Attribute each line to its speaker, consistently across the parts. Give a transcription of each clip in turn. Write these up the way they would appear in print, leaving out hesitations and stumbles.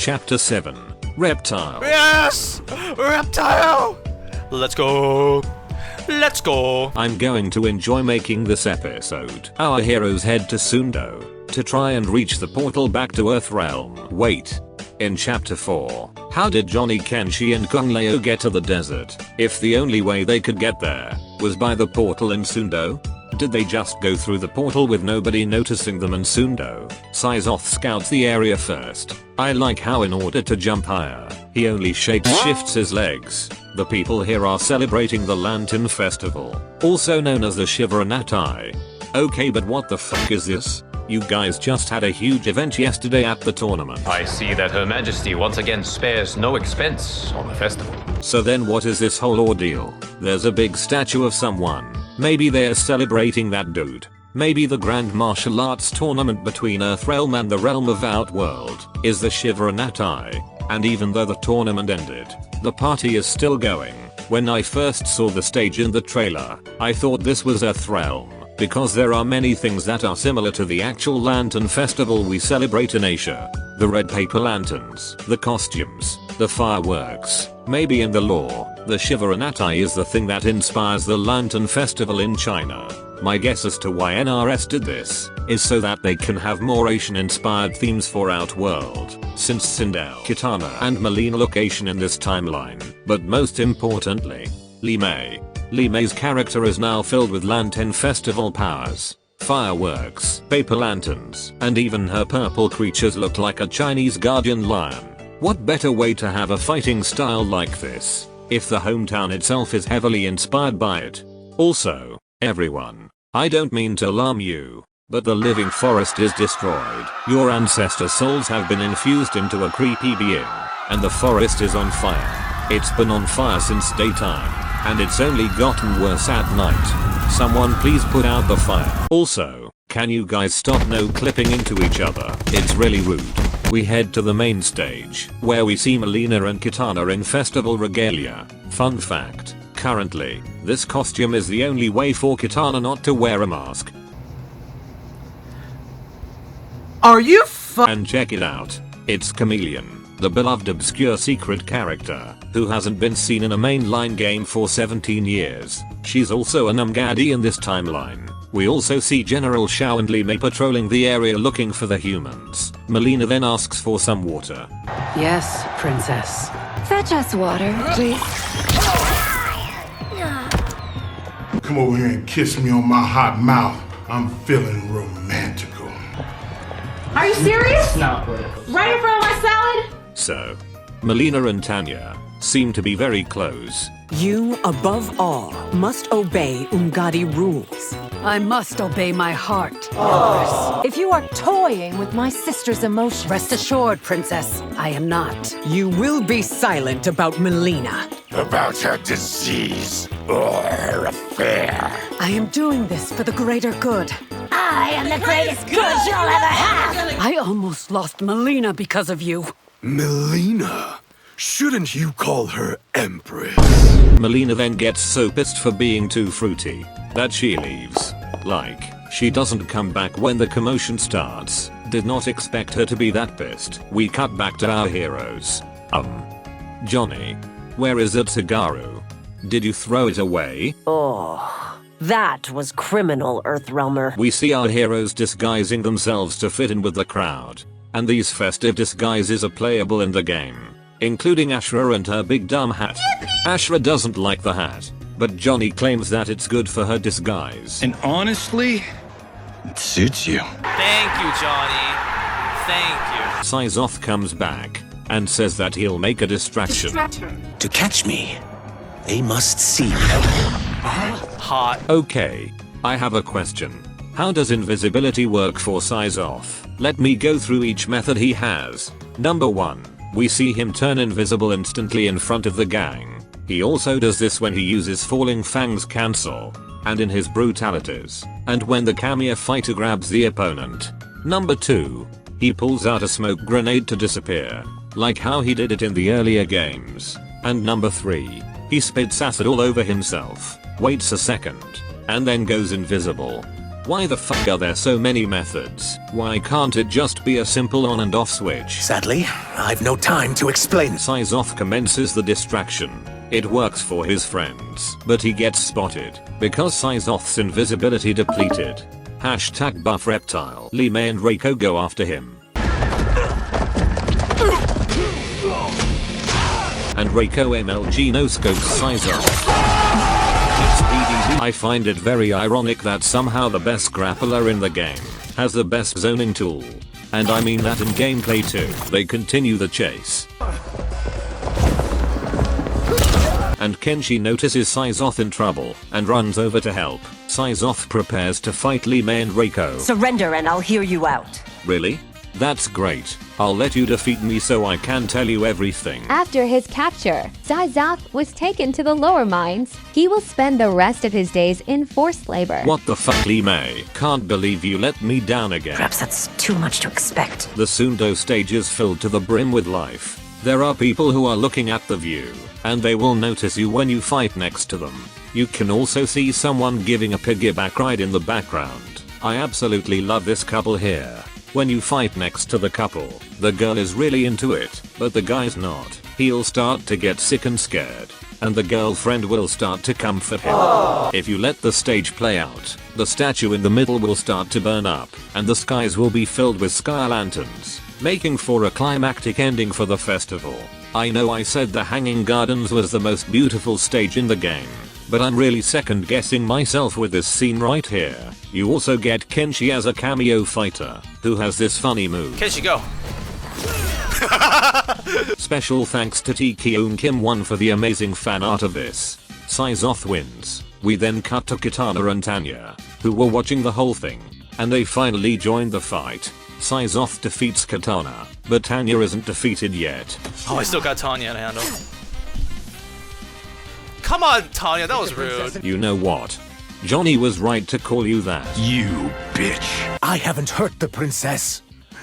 Speaker 1: Chapter 7. Reptile.
Speaker 2: Yes! Reptile! Let's go! Let's go!
Speaker 1: I'm going to enjoy making this episode. Our heroes head to Sundo to try and reach the portal back to Earthrealm. Wait. In Chapter 4, how did Johnny, Kenshi and Kung Lao get to the desert if the only way they could get there was by the portal in Sundo? Did they just go through the portal with nobody noticing them in Sundo? Sizoth scouts the area first. I like how in order to jump higher, he only shifts his legs. The people here are celebrating the Lantern Festival, also known as the Shivaranatai. Okay, but what the fuck is this? You guys just had a huge event yesterday at the tournament.
Speaker 3: I see that Her Majesty once again spares no expense on the festival.
Speaker 1: So then what is this whole ordeal? There's a big statue of someone. Maybe they're celebrating that dude. Maybe the Grand Martial Arts tournament between Earthrealm and the Realm of Outworld is the Shivaranatai. And even though the tournament ended, the party is still going. When I first saw the stage in the trailer, I thought this was Earthrealm, because there are many things that are similar to the actual Lantern Festival we celebrate in Asia. The red paper lanterns, the costumes, the fireworks. Maybe in the lore, the Shivaranatai is the thing that inspires the Lantern Festival in China. My guess as to why NRS did this is so that they can have more Asian-inspired themes for Outworld, since Sindel, Kitana and Melina look Asian in this timeline. But most importantly, Li Mei. Li Mei's character is now filled with Lantern Festival powers. Fireworks, paper lanterns, and even her purple creatures look like a Chinese guardian lion. What better way to have a fighting style like this, if the hometown itself is heavily inspired by it? Also, everyone, I don't mean to alarm you, but the living forest is destroyed. Your ancestor souls have been infused into a creepy being, and the forest is on fire. It's been on fire since daytime, and it's only gotten worse at night. Someone please put out the fire. Also, can you guys stop no clipping into each other? It's really rude. We head to the main stage, where we see Melina and Kitana in festival regalia. Fun fact, currently, this costume is the only way for Kitana not to wear a mask.
Speaker 4: Are you
Speaker 1: And check it out, it's Chameleon, the beloved obscure secret character, who hasn't been seen in a mainline game for 17 years. She's also an Umgadi in this timeline. We also see General Shao and Li Mei patrolling the area looking for the humans. Melina then asks for some water.
Speaker 5: Yes, princess.
Speaker 6: Fetch us water, please.
Speaker 7: Come over here and kiss me on my hot mouth. I'm feeling romantical.
Speaker 8: Are you serious? Not political. Right in front of my salad?
Speaker 1: So, Melina and Tanya seem to be very close.
Speaker 9: You, above all, must obey Umgadi rules.
Speaker 5: I must obey my heart, of course.
Speaker 6: If you are toying with my sister's emotions...
Speaker 5: Rest assured, princess, I am not.
Speaker 9: You will be silent about Melina.
Speaker 7: About her disease or her affair.
Speaker 5: I am doing this for the greater good.
Speaker 8: I am the greatest good you'll ever have!
Speaker 5: I almost lost Melina because of you.
Speaker 10: Melina? Shouldn't you call her Empress?
Speaker 1: Melina then gets so pissed for being too fruity that she leaves. Like, she doesn't come back when the commotion starts. Did not expect her to be that pissed. We cut back to our heroes. Johnny, where is Utsugaru? Did you throw it away?
Speaker 11: Oh, that was criminal, Earthrealmer.
Speaker 1: We see our heroes disguising themselves to fit in with the crowd, and these festive disguises are playable in the game, including Ashra and her big dumb hat. Ashra doesn't like the hat, but Johnny claims that it's good for her disguise.
Speaker 10: And honestly, it suits you.
Speaker 2: Thank you, Johnny. Thank you.
Speaker 1: Sizoth comes back and says that he'll make a distraction.
Speaker 10: To catch me, they must see me.
Speaker 2: Hot.
Speaker 1: Okay, I have a question. How does invisibility work for Sizoth? Let me go through each method he has. Number 1. We see him turn invisible instantly in front of the gang. He also does this when he uses Falling Fang's cancel, and in his brutalities, and when the Kamiya fighter grabs the opponent. Number 2. He pulls out a smoke grenade to disappear, like how he did it in the earlier games. And number 3. He spits acid all over himself, waits a second, and then goes invisible. Why the fuck are there so many methods? Why can't it just be a simple on and off switch?
Speaker 10: Sadly, I've no time to explain.
Speaker 1: Sizoth commences the distraction. It works for his friends, but he gets spotted because Sizoth's invisibility depleted. Hashtag buff Reptile. Lime and Reiko go after him. And Reiko MLG no-scopes Sizoth. I find it very ironic that somehow the best grappler in the game has the best zoning tool. And I mean that in gameplay too. They continue the chase. And Kenshi notices Sizoth in trouble and runs over to help. Sizoth prepares to fight Lime and Reiko.
Speaker 11: Surrender and I'll hear you out.
Speaker 1: Really? That's great. I'll let you defeat me so I can tell you everything.
Speaker 12: After his capture, Sizoth was taken to the lower mines. He will spend the rest of his days in forced labor.
Speaker 1: What the fuck, Lime? Can't believe you let me down again.
Speaker 11: Perhaps that's too much to expect.
Speaker 1: The Sundo stage is filled to the brim with life. There are people who are looking at the view, and they will notice you when you fight next to them. You can also see someone giving a piggyback ride in the background. I absolutely love this couple here. When you fight next to the couple, the girl is really into it, but the guy's not. He'll start to get sick and scared, and the girlfriend will start to comfort him. If you let the stage play out, the statue in the middle will start to burn up, and the skies will be filled with sky lanterns, making for a climactic ending for the festival. I know I said the Hanging Gardens was the most beautiful stage in the game, but I'm really second guessing myself with this scene right here. You also get Kenshi as a cameo fighter, who has this funny move.
Speaker 2: Kenshi, go.
Speaker 1: Special thanks to Tkyun Kim 1 for the amazing fan art of this. Sizoth wins. We then cut to Katana and Tanya, who were watching the whole thing, and they finally joined the fight. Sizoth defeats Katana, but Tanya isn't defeated yet.
Speaker 2: Oh, I still got Tanya to handle. Come on, Tanya, that was rude.
Speaker 1: You know what? Johnny was right to call you that.
Speaker 10: You bitch. I haven't hurt the princess.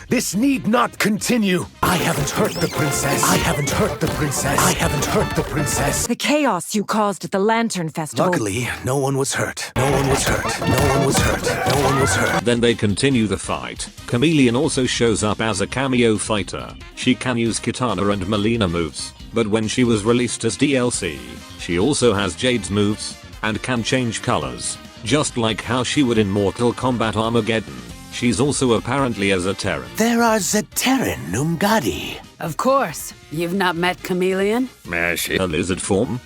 Speaker 10: This need not continue. I haven't hurt the princess. I haven't hurt the princess. I haven't hurt the princess.
Speaker 6: The chaos you caused at the Lantern Festival.
Speaker 10: Luckily, no one was hurt. No one was hurt. No one was hurt. No one was hurt.
Speaker 1: Then they continue the fight. Chameleon also shows up as a cameo fighter. She can use Katana and Melina moves, but when she was released as DLC, she also has Jade's moves and can change colors, just like how she would in Mortal Kombat Armageddon. She's also apparently a Zaterran.
Speaker 10: There are Zaterran Umgadi.
Speaker 5: Of course. You've not met Chameleon?
Speaker 1: A lizard form?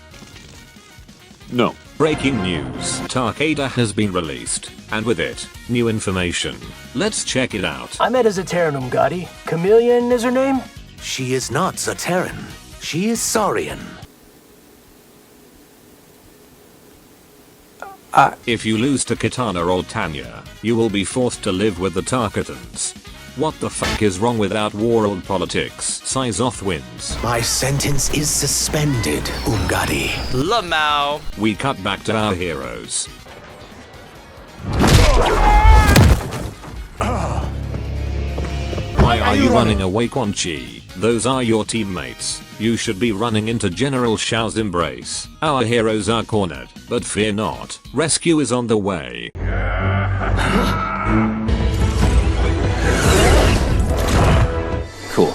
Speaker 1: No. Breaking news. Takeda has been released, and with it, new information. Let's check it out.
Speaker 13: I met a Zaterran Umgadi. Chameleon is her name?
Speaker 10: She is not Zaterran. She is Saurian.
Speaker 1: If you lose to Katana or Tanya, you will be forced to live with the Tarkatans. What the fuck is wrong with outworld politics? Sizoth wins.
Speaker 10: My sentence is suspended, Umgadi.
Speaker 2: Lamau.
Speaker 1: We cut back to our heroes. Why are you running away, Quan Chi? Those are your teammates. You should be running into General Shao's embrace. Our heroes are cornered, but fear not. Rescue is on the way.
Speaker 10: Cool.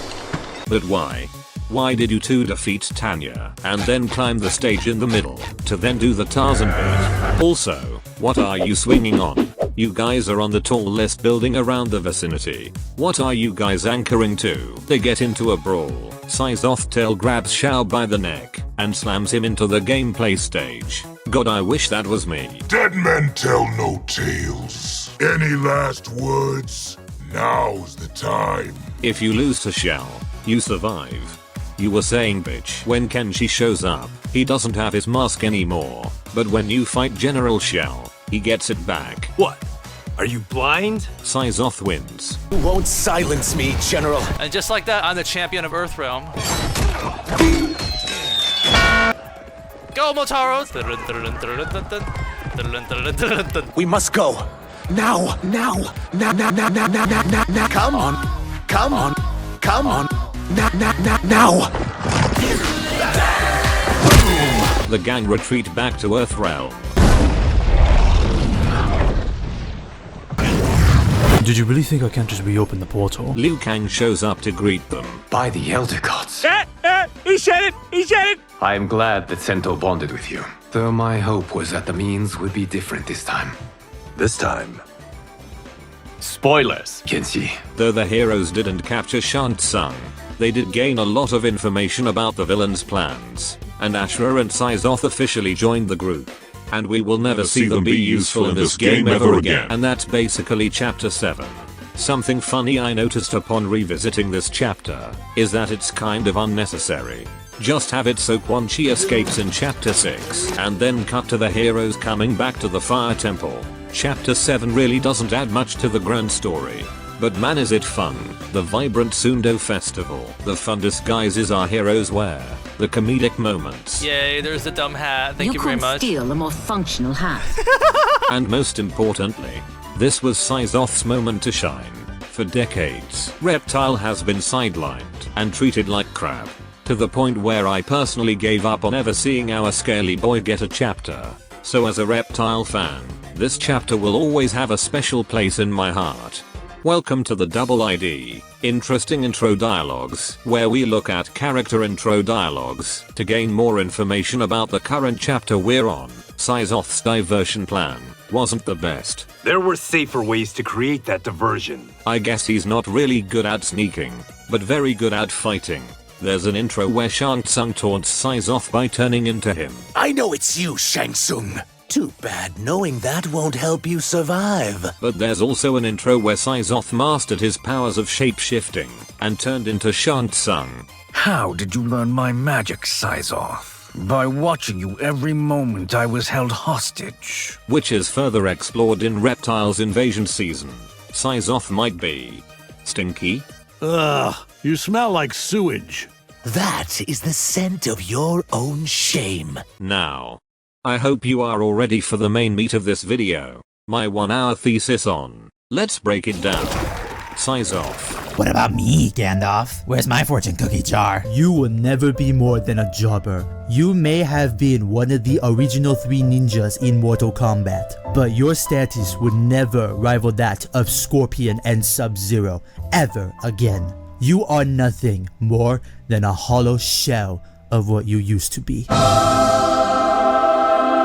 Speaker 1: But why? Why did you two defeat Tanya and then climb the stage in the middle to then do the Tarzan bit? Also, what are you swinging on? You guys are on the tallest building around the vicinity. What are you guys anchoring to? They get into a brawl. Sizoth tail grabs Shao by the neck and slams him into the gameplay stage. God, I wish that was me.
Speaker 7: Dead men tell no tales. Any last words? Now's the time.
Speaker 1: If you lose to Shao, you survive. You were saying, bitch. When Kenshi shows up, he doesn't have his mask anymore. But when you fight General Shao, he gets it back.
Speaker 13: What? Are you blind?
Speaker 1: Sizoth wins.
Speaker 10: You won't silence me, General.
Speaker 2: And just like that, I'm the champion of Earthrealm. Go, Motaros!
Speaker 10: We must go. Now. Come on. Now.
Speaker 1: The gang retreat back to Earthrealm.
Speaker 14: Did you really think I can't just reopen the portal?
Speaker 1: Liu Kang shows up to greet them.
Speaker 3: By the Elder Gods.
Speaker 13: He said it! He said it!
Speaker 3: I am glad that Sento bonded with you. Though my hope was that the means would be different this time.
Speaker 13: This time. Spoilers.
Speaker 3: Kenshi.
Speaker 1: Though the heroes didn't capture Shang Tsung, they did gain a lot of information about the villain's plans, and Ashura and Syzoth officially joined the group. And we will never see them be useful in this game ever again. And that's basically chapter 7. Something funny I noticed upon revisiting this chapter is that it's kind of unnecessary. Just have it so Quan Chi escapes in chapter 6 and then cut to the heroes coming back to the Fire Temple. Chapter 7 really doesn't add much to the grand story. But man is it fun. The vibrant Sundo festival, the fun disguises our heroes wear, the comedic moments.
Speaker 2: Yay, there's the dumb hat. Thank you very much.
Speaker 5: You can't steal a more functional hat.
Speaker 1: And most importantly, this was Syzoth's moment to shine. For decades, Reptile has been sidelined and treated like crap, to the point where I personally gave up on ever seeing our scaly boy get a chapter. So as a Reptile fan, this chapter will always have a special place in my heart. Welcome to the Double ID, interesting intro dialogues, where we look at character intro dialogues to gain more information about the current chapter we're on. Syzoth's diversion plan wasn't the best.
Speaker 13: There were safer ways to create that diversion.
Speaker 1: I guess he's not really good at sneaking, but very good at fighting. There's an intro where Shang Tsung taunts Syzoth by turning into him.
Speaker 10: I know it's you, Shang Tsung. Too bad knowing that won't help you survive.
Speaker 1: But there's also an intro where Syzoth mastered his powers of shape-shifting and turned into Shang Tsung.
Speaker 15: How did you learn my magic, Syzoth? By watching you every moment I was held hostage.
Speaker 1: Which is further explored in Reptile's invasion season. Syzoth might be stinky.
Speaker 16: Ugh, you smell like sewage.
Speaker 10: That is the scent of your own shame.
Speaker 1: Now, I hope you are all ready for the main meat of this video. My 1-hour thesis on. Let's break it down. Syzoth.
Speaker 17: What about me, Gandalf? Where's my fortune cookie jar?
Speaker 18: You will never be more than a jobber. You may have been one of the original 3 ninjas in Mortal Kombat, but your status would never rival that of Scorpion and Sub-Zero ever again. You are nothing more than a hollow shell of what you used to be.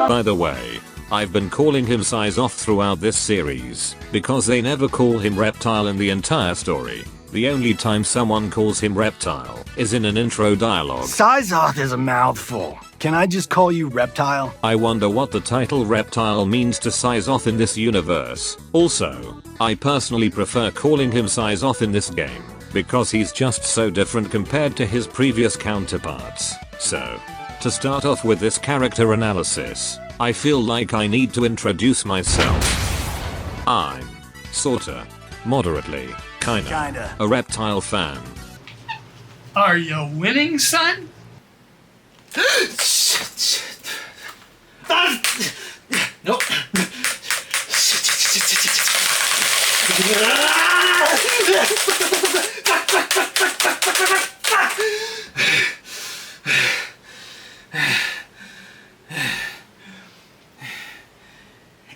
Speaker 1: By the way, I've been calling him Syzoth throughout this series, because they never call him Reptile in the entire story. The only time someone calls him Reptile is in an intro dialogue.
Speaker 15: Syzoth is a mouthful. Can I just call you Reptile?
Speaker 1: I wonder what the title Reptile means to Syzoth in this universe. Also, I personally prefer calling him Syzoth in this game, because he's just so different compared to his previous counterparts. So, to start off with this character analysis, I feel like I need to introduce myself. I'm sorta, moderately, kinda, a Reptile fan.
Speaker 4: Are you winning, son? Nope.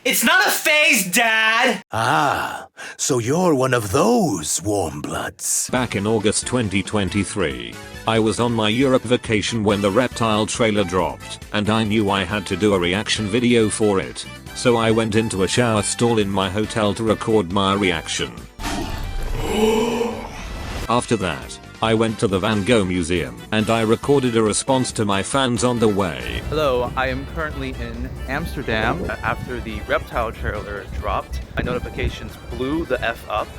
Speaker 17: It's not a phase, Dad!
Speaker 10: Ah, so you're one of those warm bloods.
Speaker 1: Back in August 2023, I was on my Europe vacation when the Reptile trailer dropped, and I knew I had to do a reaction video for it. So I went into a shower stall in my hotel to record my reaction. After that, I went to the Van Gogh Museum, and I recorded a response to my fans on the way.
Speaker 19: Hello, I am currently in Amsterdam. After the Reptile trailer dropped, my notifications blew the F up.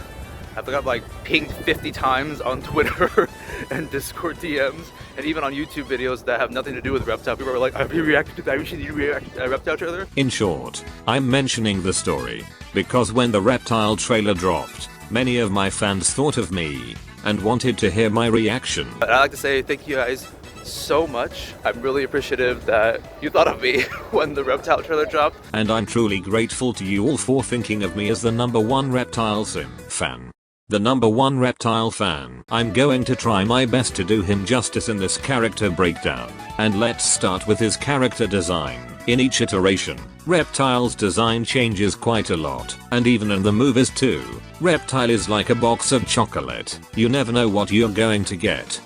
Speaker 19: I've got like pinged 50 times on Twitter and Discord DMs, and even on YouTube videos that have nothing to do with Reptile. People are like, have you reacted to that? Did you react to a Reptile trailer?
Speaker 1: In short, I'm mentioning the story because when the Reptile trailer dropped, many of my fans thought of me and wanted to hear my reaction.
Speaker 19: But I'd like to say thank you guys so much. I'm really appreciative that you thought of me when the Reptile trailer dropped.
Speaker 1: And I'm truly grateful to you all for thinking of me as the #1 Reptile Sim fan. the #1 Reptile fan. I'm going to try my best to do him justice in this character breakdown. And let's start with his character design. In each iteration, Reptile's design changes quite a lot, and even in the movies too. Reptile is like a box of chocolate. You never know what you're going to get.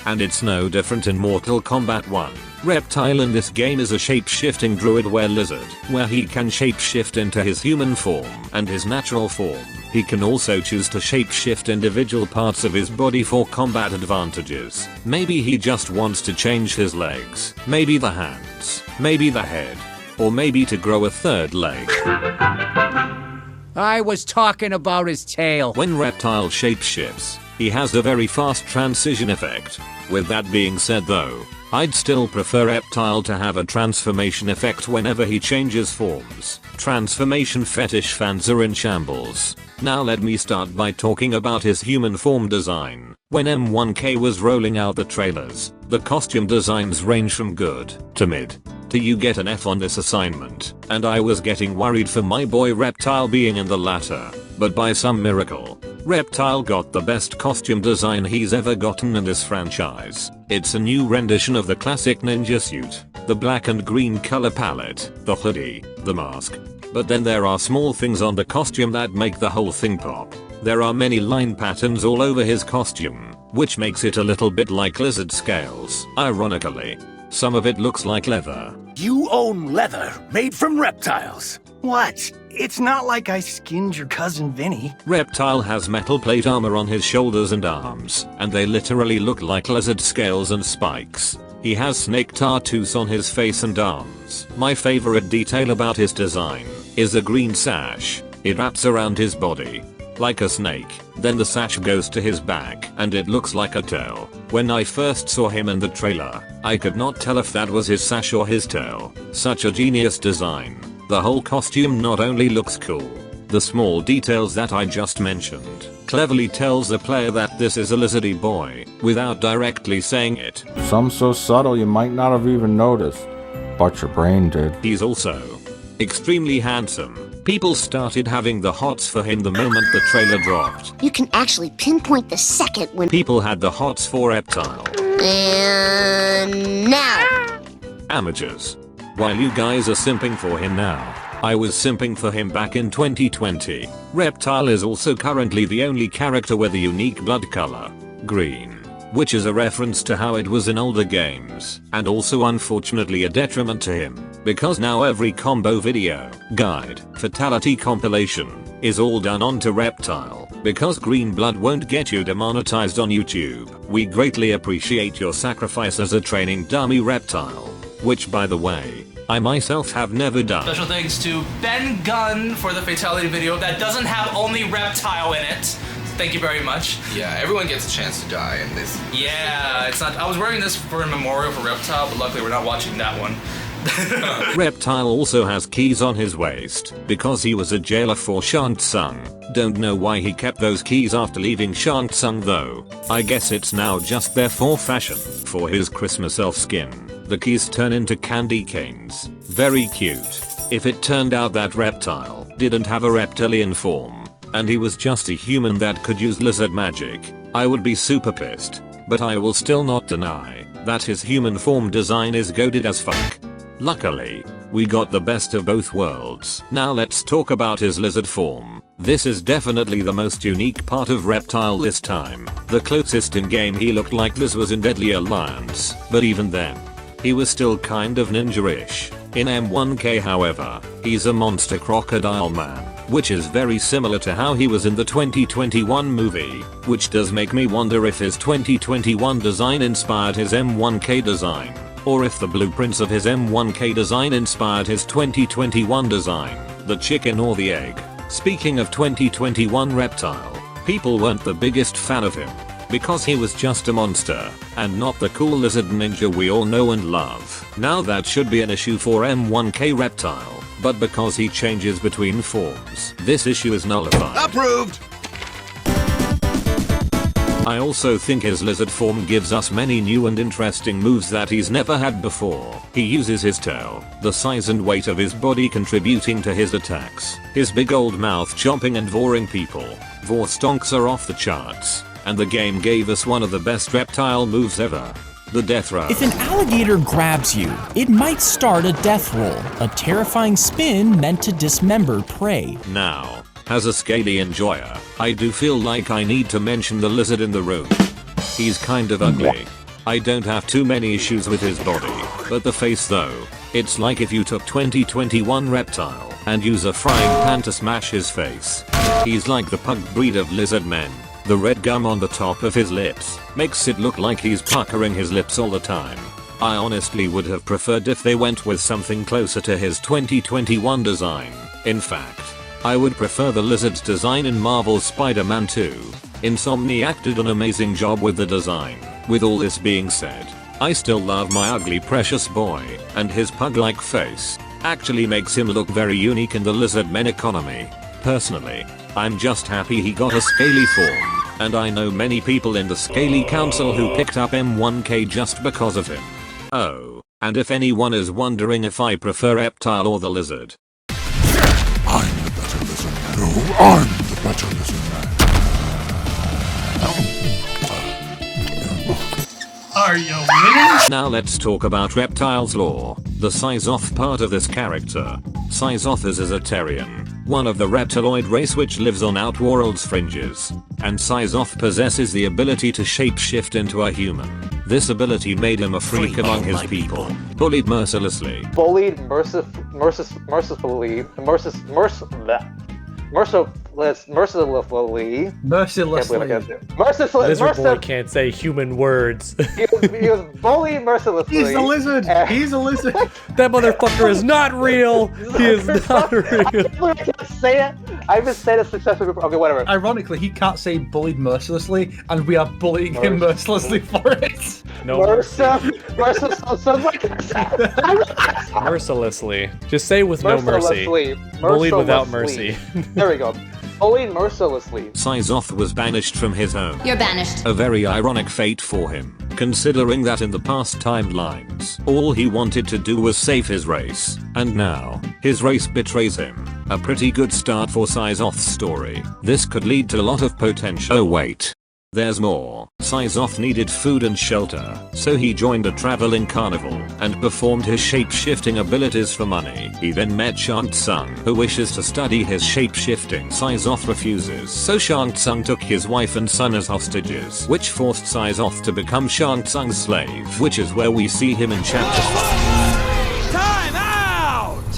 Speaker 1: And it's no different in Mortal Kombat 1. Reptile in this game is a shape-shifting druid lizard, where he can shape-shift into his human form and his natural form. He can also choose to shape-shift individual parts of his body for combat advantages. Maybe he just wants to change his legs, maybe the hands, maybe the head, or maybe to grow a third leg.
Speaker 17: I was talking about his tail.
Speaker 1: When Reptile shapeshifts, he has a very fast transition effect. With that being said though, I'd still prefer Reptile to have a transformation effect whenever he changes forms. Transformation fetish fans are in shambles. Now let me start by talking about his human form design. When M1K was rolling out the trailers, the costume designs range from good to mid to you get an F on this assignment, and I was getting worried for my boy Reptile being in the latter. But by some miracle, Reptile got the best costume design he's ever gotten in this franchise. It's a new rendition of the classic ninja suit, the black and green color palette, the hoodie, the mask. But then there are small things on the costume that make the whole thing pop. There are many line patterns all over his costume, which makes it a little bit like lizard scales. Ironically, some of it looks like leather.
Speaker 10: You own leather made from reptiles.
Speaker 17: What? It's not like I skinned your cousin Vinny.
Speaker 1: Reptile has metal plate armor on his shoulders and arms, and they literally look like lizard scales and spikes. He has snake tattoos on his face and arms. My favorite detail about his design is a green sash. It wraps around his body like a snake. Then the sash goes to his back and it looks like a tail. When I first saw him in the trailer, I could not tell if that was his sash or his tail. Such a genius design. The whole costume not only looks cool, the small details that I just mentioned cleverly tells the player that this is a lizardy boy without directly saying it.
Speaker 20: Some so subtle you might not have even noticed, but your brain did.
Speaker 1: He's also extremely handsome. People started having the hots for him the moment the trailer dropped.
Speaker 21: You can actually pinpoint the second when
Speaker 1: people had the hots for Reptile.
Speaker 21: And now.
Speaker 1: Amateurs. While you guys are simping for him now, I was simping for him back in 2020. Reptile is also currently the only character with a unique blood color, green, which is a reference to how it was in older games, and also unfortunately a detriment to him, because now every combo video, guide, fatality compilation, is all done onto Reptile, because green blood won't get you demonetized on YouTube. We greatly appreciate your sacrifice as a training dummy Reptile, which by the way, I myself have never done.
Speaker 2: Special thanks to Ben Gunn for the fatality video that doesn't have only Reptile in it. Thank you very much.
Speaker 22: Yeah, everyone gets a chance to die in this.
Speaker 2: Yeah, it's not. I was wearing this for a memorial for Reptile, but luckily we're not watching that one.
Speaker 1: Reptile also has keys on his waist because he was a jailer for Shang Tsung. Don't know why he kept those keys after leaving Shang Tsung though. I guess it's now just there for fashion. For his Christmas elf skin, the keys turn into candy canes. Very cute. If it turned out that Reptile didn't have a reptilian form, and he was just a human that could use lizard magic, I would be super pissed. But I will still not deny that his human form design is goated as fuck. Luckily, we got the best of both worlds. Now let's talk about his lizard form. This is definitely the most unique part of Reptile this time. The closest in game he looked like Liz was in Deadly Alliance, but even then, he was still kind of ninja-ish. In M1K however, he's a monster crocodile man, which is very similar to how he was in the 2021 movie, which does make me wonder if his 2021 design inspired his M1K design, or if the blueprints of his M1K design inspired his 2021 design, the chicken or the egg. Speaking of 2021 Reptile, people weren't the biggest fan of him, because he was just a monster, and not the cool lizard ninja we all know and love. Now that should be an issue for M1K Reptile, but because he changes between forms, this issue is nullified.
Speaker 10: Approved!
Speaker 1: I also think his lizard form gives us many new and interesting moves that he's never had before. He uses his tail, the size and weight of his body contributing to his attacks, his big old mouth chomping and voring people. Vor stonks are off the charts, and the game gave us one of the best reptile moves ever. The death roll.
Speaker 8: If an alligator grabs you, it might start a death roll, a terrifying spin meant to dismember prey.
Speaker 1: Now, as a scalie enjoyer, I do feel like I need to mention the lizard in the room. He's kind of ugly. I don't have too many issues with his body, but the face though, it's like if you took 2021 Reptile and use a frying pan to smash his face. He's like the pug breed of lizard men. The red gum on the top of his lips makes it look like he's puckering his lips all the time. I honestly would have preferred if they went with something closer to his 2021 design. In fact, I would prefer the lizard's design in Marvel's Spider-Man 2. Insomniac did an amazing job with the design. With all this being said, I still love my ugly precious boy, and his pug-like face actually makes him look very unique in the lizard men economy. Personally, I'm just happy he got a scalie form. And I know many people in the Scalie Council who picked up M1K just because of him. Oh, and if anyone is wondering if I prefer Reptile or the lizard.
Speaker 7: I'm the better lizard man. No, I'm the better lizard man.
Speaker 4: Are you winning?
Speaker 1: Now let's talk about Reptile's lore, the size-off part of this character. Size-off is a Zerterian, one of the reptiloid race which lives on Outworld's fringes, and Size-off possesses the ability to shapeshift into a human. This ability made him a freak among his people, bullied mercilessly.
Speaker 19: Bullied mercilessly.
Speaker 9: Lizard boy can't say human words.
Speaker 19: He was bullied mercilessly.
Speaker 4: He's a lizard. He's a lizard.
Speaker 9: That motherfucker is not real. He is not real.
Speaker 19: I can't say it. I've been saying it successfully before. Okay, whatever.
Speaker 23: Ironically, he can't say bullied mercilessly, and we are bullying him mercilessly for it.
Speaker 9: No mercilessly. Just say with no mercy. Bullied without mercy.
Speaker 19: There we go. Bullied mercilessly.
Speaker 1: Size-off was banished from his home.
Speaker 21: You're banished.
Speaker 1: A very ironic fate for him, considering that in the past timelines, all he wanted to do was save his race, and now, his race betrays him. A pretty good start for Size-off's story. This could lead to a lot of potential. Oh wait. There's more. Size-off needed food and shelter, so he joined a traveling carnival and performed his shape-shifting abilities for money. He then met Shang Tsung, who wishes to study his shape-shifting. Size-off refuses, so Shang Tsung took his wife and son as hostages, which forced Size-off to become Shang Tsung's slave, which is where we see him in chapter 5.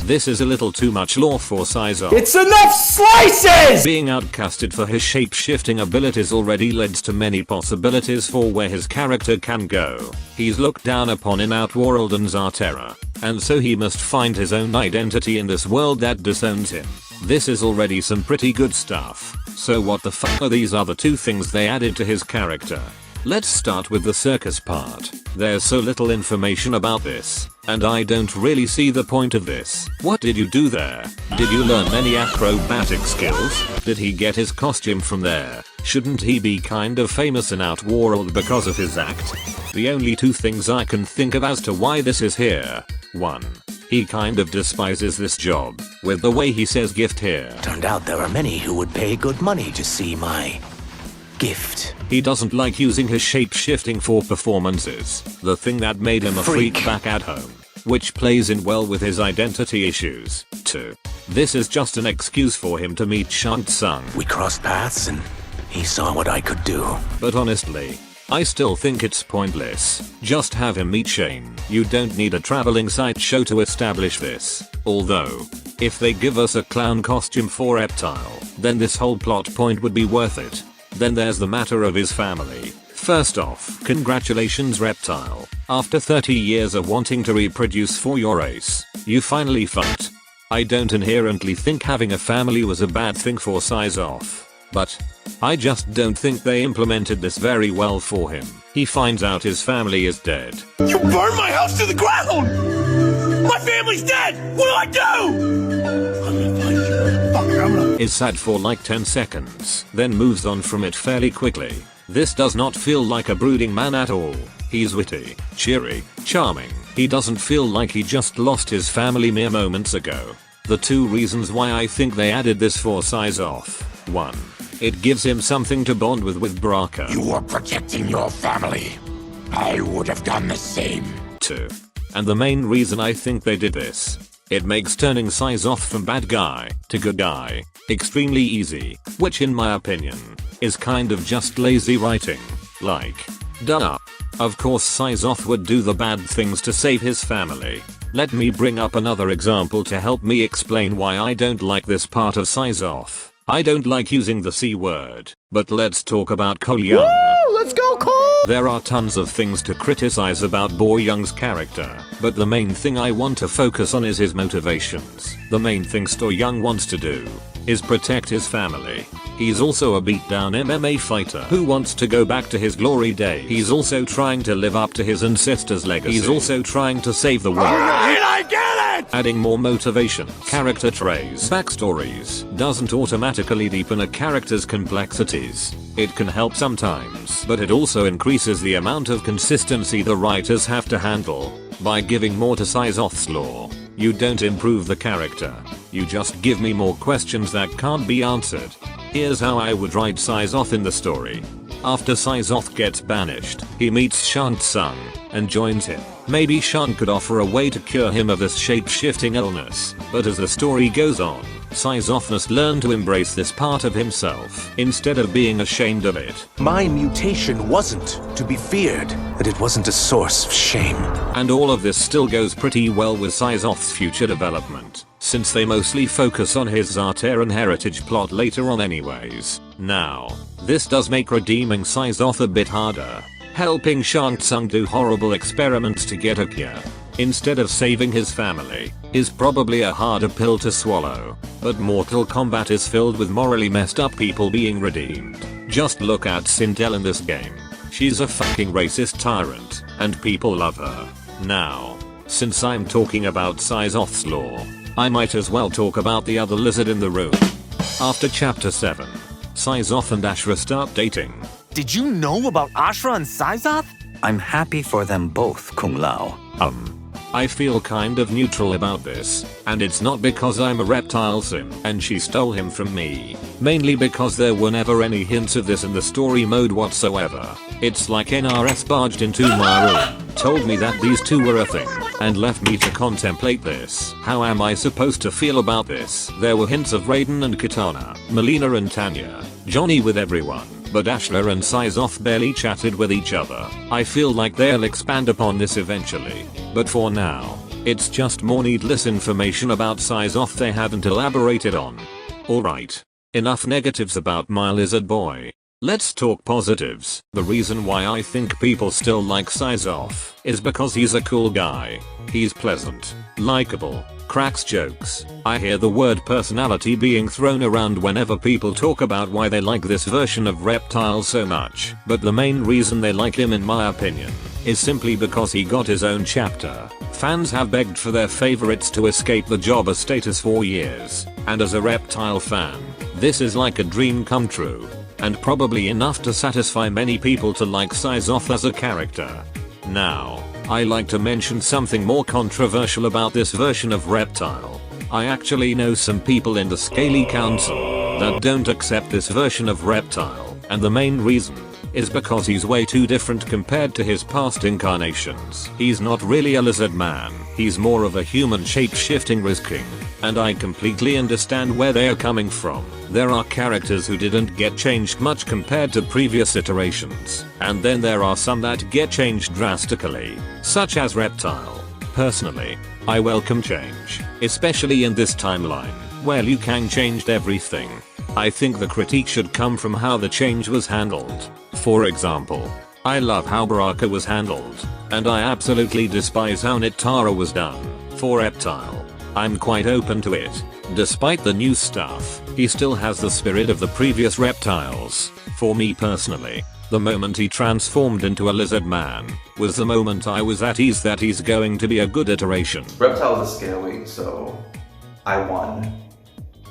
Speaker 1: This is a little too much lore for Size-off.
Speaker 8: It's enough slices!
Speaker 1: Being outcasted for his shape-shifting abilities already leads to many possibilities for where his character can go. He's looked down upon in Outworld and Zarterra, and so he must find his own identity in this world that disowns him. This is already some pretty good stuff. So what the fuck are these other two things they added to his character? Let's start with the circus part. There's so little information about this, and I don't really see the point of this. What did you do there? Did you learn any acrobatic skills? Did he get his costume from there? Shouldn't he be kind of famous in Outworld because of his act? The only two things I can think of as to why this is here. 1. He kind of despises this job, with the way he says gift here.
Speaker 10: Turned out there are many who would pay good money to see my gift.
Speaker 1: He doesn't like using his shape-shifting for performances, the thing that made him a freak back at home, which plays in well with his identity issues. 2. This is just an excuse for him to meet Shang Tsung.
Speaker 10: We crossed paths and he saw what I could do.
Speaker 1: But honestly, I still think it's pointless. Just have him meet Shane. You don't need a traveling sideshow to establish this. Although, if they give us a clown costume for Reptile, then this whole plot point would be worth it. Then there's the matter of his family. First off, congratulations Reptile. After 30 years of wanting to reproduce for your race, you finally fucked. I don't inherently think having a family was a bad thing for Size-off, but I just don't think they implemented this very well for him. He finds out his family is dead.
Speaker 24: You burned my house to the ground! My family's dead! What do I do? I'm gonna find you.
Speaker 1: Is sad for like 10 seconds, then moves on from it fairly quickly. This does not feel like a brooding man at all. He's witty, cheery, charming. He doesn't feel like he just lost his family mere moments ago. The two reasons why I think they added this for Size Off. 1. It gives him something to bond with Baraka.
Speaker 7: You were protecting your family. I would have done the same.
Speaker 1: 2. And the main reason I think they did this. It makes turning Size Off from bad guy to good guy extremely easy, which in my opinion is kind of just lazy writing. Like, duh. Of course Size Off would do the bad things to save his family. Let me bring up another example to help me explain why I don't like this part of Size Off. I don't like using the C word, but let's talk about Cole Young.
Speaker 23: Woo, let's go Cole!
Speaker 1: There are tons of things to criticize about Boy Young's character, but the main thing I want to focus on is his motivations. The main thing Sto Young wants to do is protect his family. He's also a beat-down MMA fighter who wants to go back to his glory days. He's also trying to live up to his ancestors' legacy. He's also trying to save the world.
Speaker 24: I get it!
Speaker 1: Adding more motivations, character traits, backstories doesn't automatically deepen a character's complexities. It can help sometimes, but it also increases the amount of consistency the writers have to handle. By giving more to Size Off's lore, you don't improve the character. You just give me more questions that can't be answered. Here's how I would write Size Off in the story. After Size Off gets banished, he meets Shang Tsung and joins him. Maybe Shang could offer a way to cure him of this shape-shifting illness, but as the story goes on, Size Off must learn to embrace this part of himself instead of being ashamed of it.
Speaker 10: My mutation wasn't to be feared, and it wasn't a source of shame.
Speaker 1: And all of this still goes pretty well with Size Off's future development, since they mostly focus on his Zarteran heritage plot later on anyways. Now, this does make redeeming Size Off a bit harder. Helping Shang Tsung do horrible experiments to get a cure instead of saving his family is probably a harder pill to swallow, but Mortal Kombat is filled with morally messed up people being redeemed. Just look at Sindel in this game. She's a fucking racist tyrant, and people love her. Now, since I'm talking about Size Off's lore, I might as well talk about the other lizard in the room. After chapter 7, Size Off and Ashra start dating.
Speaker 17: Did you know about Ashra and Size Off?
Speaker 15: I'm happy for them both, Kung Lao.
Speaker 1: I feel kind of neutral about this, and it's not because I'm a Reptile sim and she stole him from me. Mainly because there were never any hints of this in the story mode whatsoever. It's like NRS barged into my room, told me that these two were a thing, and left me to contemplate this. How am I supposed to feel about this? There were hints of Raiden and Katana, Melina and Tanya, Johnny with everyone, but Ashla and Size Off barely chatted with each other. I feel like they'll expand upon this eventually, but for now, it's just more needless information about Size Off they haven't elaborated on. Alright. Enough negatives about my lizard boy. Let's talk positives. The reason why I think people still like Size Off is because he's a cool guy. He's pleasant, likable, cracks jokes. I hear the word personality being thrown around whenever people talk about why they like this version of Reptile so much, but the main reason they like him in my opinion is simply because he got his own chapter. Fans have begged for their favorites to escape the jobber status for years, and as a Reptile fan, this is like a dream come true, and probably enough to satisfy many people to like Size Off as a character. Now, I like to mention something more controversial about this version of Reptile. I actually know some people in the Scalie Council that don't accept this version of Reptile, and the main reason is because he's way too different compared to his past incarnations. He's not really a lizard man, he's more of a human shape-shifting Riz King, and I completely understand where they are coming from. There are characters who didn't get changed much compared to previous iterations, and then there are some that get changed drastically, such as Reptile. Personally, I welcome change, especially in this timeline, where Liu Kang changed everything. I think the critique should come from how the change was handled. For example, I love how Baraka was handled, and I absolutely despise how Nitara was done. For Reptile, I'm quite open to it. Despite the new stuff, he still has the spirit of the previous Reptiles. For me personally, the moment he transformed into a lizard man was the moment I was at ease that he's going to be a good iteration.
Speaker 19: Reptile is a scalie, so I won.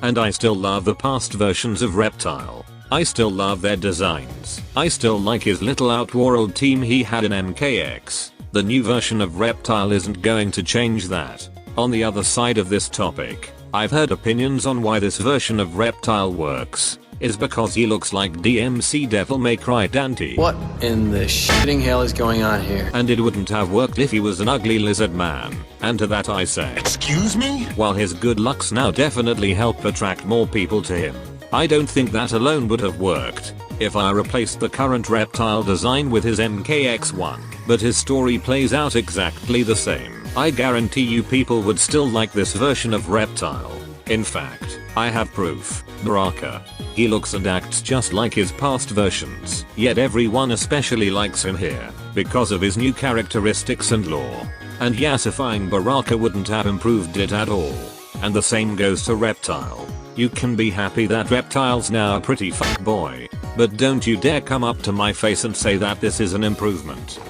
Speaker 1: And I still love the past versions of Reptile. I still love their designs. I still like his little outworld team he had in MKX. The new version of Reptile isn't going to change that. On the other side of this topic, I've heard opinions on why this version of Reptile works. Is because he looks like DMC Devil May Cry Dante.
Speaker 6: What in the shitting hell is going on here?
Speaker 1: And it wouldn't have worked if he was an ugly lizard man. And to that I say,
Speaker 7: excuse me?
Speaker 1: While his good looks now definitely help attract more people to him, I don't think that alone would have worked. If I replaced the current Reptile design with his MKX1, but his story plays out exactly the same, I guarantee you people would still like this version of Reptile. In fact, I have proof. Baraka. He looks and acts just like his past versions, yet everyone especially likes him here, because of his new characteristics and lore. And yassifying Baraka wouldn't have improved it at all. And the same goes to Reptile. You can be happy that Reptile's now a pretty fuckboy, but don't you dare come up to my face and say that this is an improvement.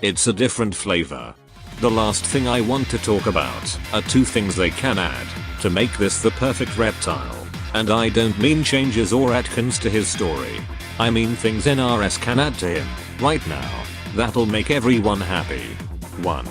Speaker 1: It's a different flavor. The last thing I want to talk about are two things they can add to make this the perfect Reptile. And I don't mean changes or add-ons to his story. I mean things NRS can add to him, right now, that'll make everyone happy. 1.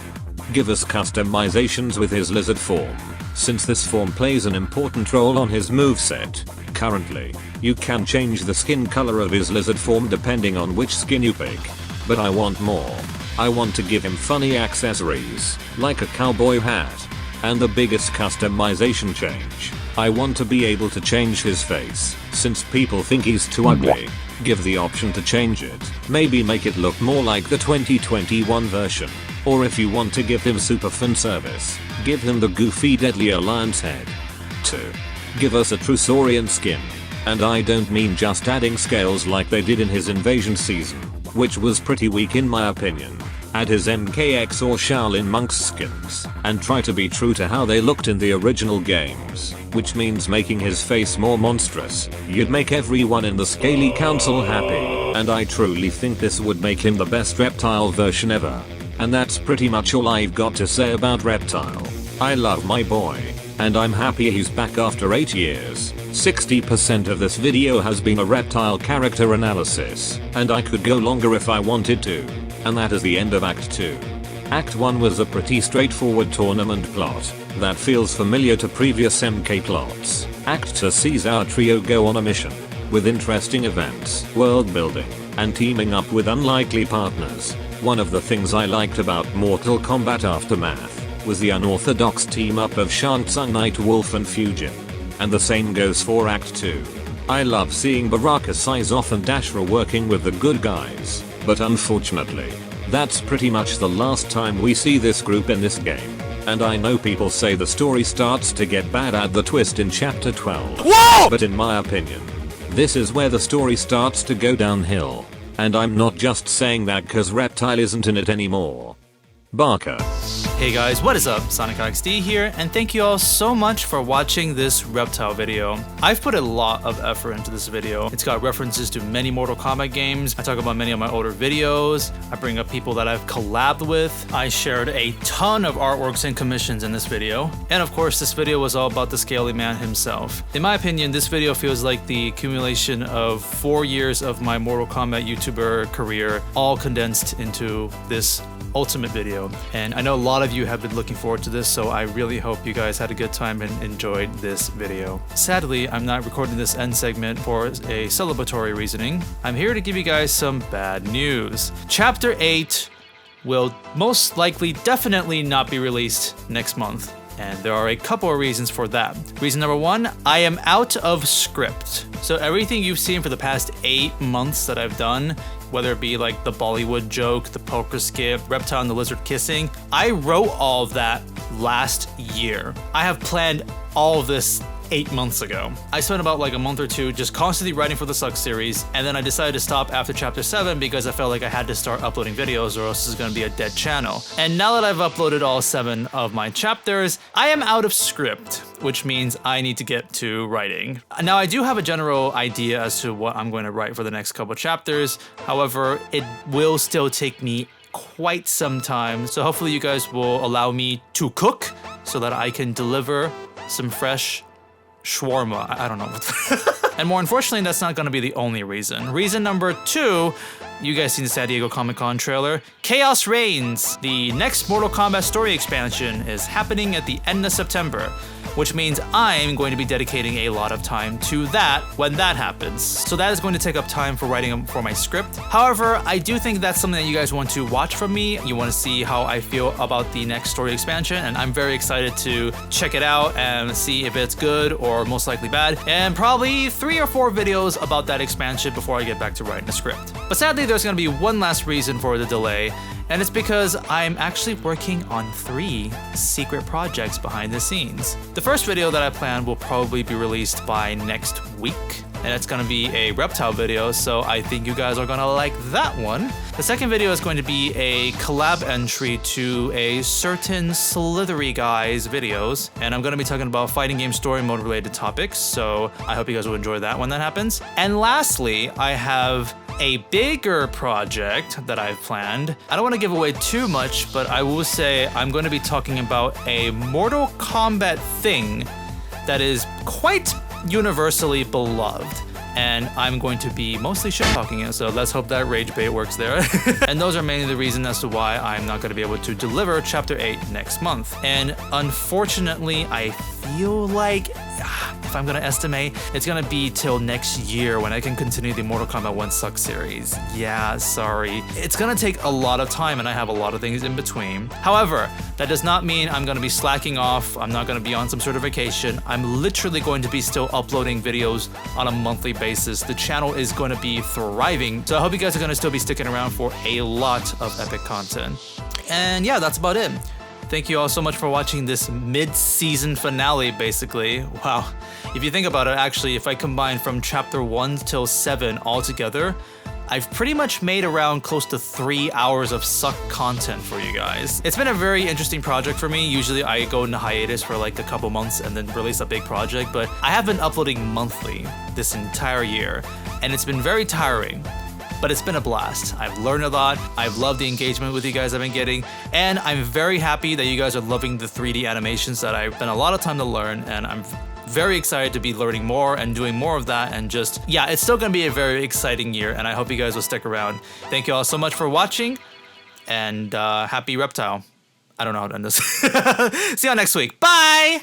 Speaker 1: Give us customizations with his lizard form, since this form plays an important role on his moveset. Currently, you can change the skin color of his lizard form depending on which skin you pick. But I want more. I want to give him funny accessories, like a cowboy hat. And the biggest customization change, I want to be able to change his face, since people think he's too ugly. Give the option to change it, maybe make it look more like the 2021 version. Or if you want to give him super fan service, give him the goofy Deadly Alliance head. 2. Give us a true Saurian skin. And I don't mean just adding scales like they did in his invasion season, which was pretty weak in my opinion. Add his MKX or Shaolin Monk's skins, and try to be true to how they looked in the original games, which means making his face more monstrous. You'd make everyone in the Scalie Council happy, and I truly think this would make him the best Reptile version ever. And that's pretty much all I've got to say about Reptile. I love my boy, and I'm happy he's back after 8 years. 60% of this video has been a Reptile character analysis, and I could go longer if I wanted to. And that is the end of Act 2. Act 1 was a pretty straightforward tournament plot that feels familiar to previous MK plots. Act 2 sees our trio go on a mission, with interesting events, world building, and teaming up with unlikely partners. One of the things I liked about Mortal Kombat Aftermath was the unorthodox team up of Shang Tsung, Nightwolf and Fujin. And the same goes for Act 2. I love seeing Baraka, Size-Off and Dashra working with the good guys. But unfortunately, that's pretty much the last time we see this group in this game. And I know people say the story starts to get bad at the twist in chapter 12. Whoa! But in my opinion, this is where the story starts to go downhill. And I'm not just saying that cause Reptile isn't in it anymore. Barker.
Speaker 2: Hey guys, what is up? SonicHaXD here, and thank you all so much for watching this Reptile video. I've put a lot of effort into this video. It's got references to many Mortal Kombat games. I talk about many of my older videos. I bring up people that I've collabed with. I shared a ton of artworks and commissions in this video. And of course, this video was all about the Scaly Man himself. In my opinion, this video feels like the accumulation of 4 years of my Mortal Kombat YouTuber career, all condensed into this ultimate video. And I know a lot of you have been looking forward to this, so I really hope you guys had a good time and enjoyed this video. Sadly, I'm not recording this end segment for a celebratory reasoning. I'm here to give you guys some bad news. Chapter 8 will most likely definitely not be released next month. And there are a couple of reasons for that. Reason number 1, I am out of script. So everything you've seen for the past 8 months that I've done, whether it be like the Bollywood joke, the poker skip, Reptile and the lizard kissing, I wrote all of that last year. I have planned all of this 8 months ago. I spent about like a month or two just constantly writing for the Suck series, and then I decided to stop after chapter 7 because I felt like I had to start uploading videos or else it's gonna be a dead channel. And now that I've uploaded all 7 of my chapters, I am out of script, which means I need to get to writing. Now I do have a general idea as to what I'm going to write for the next couple chapters. However, it will still take me quite some time. So hopefully you guys will allow me to cook so that I can deliver some fresh shawarma. I don't know what And more unfortunately, that's not gonna be the only reason. Reason number 2, you guys seen the San Diego Comic-Con trailer. Chaos Reigns, the next Mortal Kombat story expansion, is happening at the end of September, which means I'm going to be dedicating a lot of time to that when that happens. So that is going to take up time for writing for my script. However, I do think that's something that you guys want to watch from me. You want to see how I feel about the next story expansion, and I'm very excited to check it out and see if it's good or most likely bad, and probably 3 or 4 videos about that expansion before I get back to writing the script. But sadly, there's going to be one last reason for the delay, and it's because I'm actually working on 3 secret projects behind the scenes. The first video that I plan will probably be released by next week, and it's gonna be a Reptile video, so I think you guys are gonna like that one. The second video is going to be a collab entry to a certain Slithery Guys videos, and I'm gonna be talking about fighting game story mode related topics, so I hope you guys will enjoy that when that happens. And lastly, I have a bigger project that I've planned. I don't want to give away too much, but I will say I'm going to be talking about a Mortal Kombat thing that is quite universally beloved, and I'm going to be mostly shit-talking it, so let's hope that rage bait works there. And those are mainly the reason as to why I'm not going to be able to deliver Chapter 8 next month. And unfortunately, I feel like, if I'm gonna estimate, it's gonna be till next year when I can continue the Mortal Kombat 1 Suck series. Yeah, sorry. It's gonna take a lot of time, and I have a lot of things in between. However, that does not mean I'm gonna be slacking off. I'm not gonna be on some sort of vacation. I'm literally going to be still uploading videos on a monthly basis. The channel is gonna be thriving, so I hope you guys are gonna still be sticking around for a lot of epic content. And yeah, that's about it. Thank you all so much for watching this mid-season finale, basically. Wow. If you think about it, actually, if I combine from chapter 1 till 7 all together, I've pretty much made around close to 3 hours of suck content for you guys. It's been a very interesting project for me. Usually I go into hiatus for like a couple months and then release a big project, but I have been uploading monthly this entire year, and it's been very tiring. But it's been a blast. I've learned a lot. I've loved the engagement with you guys I've been getting, and I'm very happy that you guys are loving the 3D animations that I've spent a lot of time to learn, and I'm very excited to be learning more and doing more of that, and just, yeah, it's still gonna be a very exciting year, and I hope you guys will stick around. Thank you all so much for watching, and happy Reptile. I don't know how to end this. See y'all next week. Bye!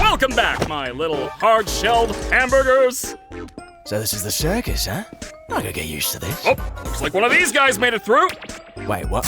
Speaker 3: Welcome back, my little hard-shelled hamburgers.
Speaker 10: So this is the circus, huh? I gotta get used to this.
Speaker 3: Oh, looks like one of these guys made it through.
Speaker 10: Wait, what?